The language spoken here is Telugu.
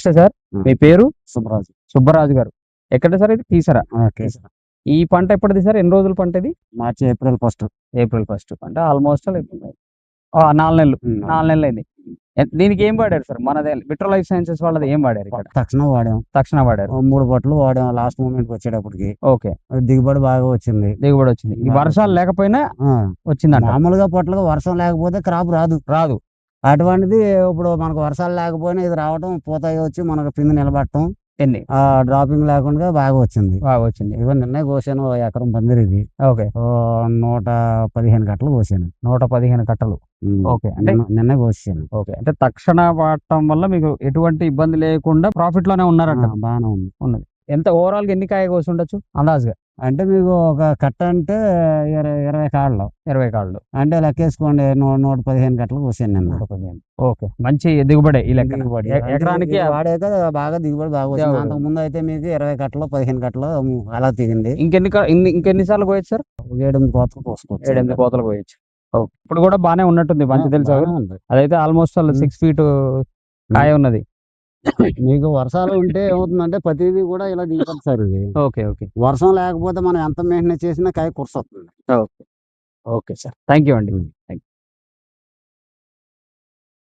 నమస్తే సార్, మీ పేరు? సుబ్బరాజు. సుబ్బరాజు గారు. ఎక్కడ సార్ ఇది? కీసరా. కేసర. ఈ పంట ఎప్పటిది సార్? ఎన్ని రోజుల పంట ఇది? మార్చి ఏప్రిల్ 1. ఏప్రిల్ 1 అంటే ఆల్మోస్ట్ 4 నెలలు. 4 నెలలు అయింది. దీనికి ఏం వాడారు సార్? మనది విట్రో లైఫ్ సైన్సెస్ వాళ్ళది ఏం వాడారు ఇక్కడ? తక్షణం వాడాం. తక్షణ వాడారు. 3 బొట్టలు వాడాం లాస్ట్ మూమెంట్ వచ్చేటప్పటికి. ఓకే, దిగుబడి బాగా వచ్చింది. దిగుబడి వచ్చింది. ఈ వర్షాలు లేకపోయినా వచ్చిందంట. మామూలుగా పొట్లుగా వర్షం లేకపోతే క్రాప్ రాదు. అటువంటిది ఇప్పుడు మనకు వర్షాలు లేకపోయినా ఇది రావటం, పూత వచ్చి మనకు పిండి నిలబడటం, డ్రాపింగ్ లేకుండా బాగా వచ్చింది. ఇవన్నీ నిన్నే కోసాను. ఎకరం పందిరి ఇది. ఓకే, 115 కట్టలు కోసాను. 115 కట్టలు. ఓకే, అంటే నిన్నే కోసాను. ఓకే, అంటే తక్షణ వాడటం వల్ల మీకు ఎటువంటి ఇబ్బంది లేకుండా ప్రాఫిట్ లోనే ఉన్నారంట. బాగానే ఉన్నది. ఎంత ఓవరాల్ గా ఎన్ని కాయ కోసి ఉండొచ్చు అందాజుగా? అంటే మీకు ఒక కట్ట అంటే 20 కాళ్ళు. 20 కాళ్ళు అంటే లెక్కేసుకోండి. 115 కట్టలు కోసాను నేను. 115. ఓకే, మంచి దిగుబడి ఈ లెక్క. ఎకరానికి వాడాక బాగా దిగుబడి బాగా వచ్చింది. అంతకు ముందు అయితే మీకు 20 కట్టలు 15 కట్టలు అలా దిగింది. ఇంకెన్ని సార్లు కోయచ్చు సార్? 7-8 కోతలు కోసుకోవచ్చు. 7-8 కోతలు కోయచ్చు. ఇప్పుడు కూడా బానే ఉన్నట్టుంది. మంచి తెలుసు. అదైతే ఆల్మోస్ట్ 6 ఫీట్ కాయ ఉన్నది. మీకు వర్షాలు ఉంటే ఏమవుతుందంటే ప్రతిదీ కూడా ఇలా దిగుతుంది సార్ ఇది. ఓకే, వర్షం లేకపోతే మనం ఎంత మెయింటెనెన్స్ చేసినా కాయ కుర్సొస్తుంది. ఓకే సార్, థ్యాంక్ యూ అండి.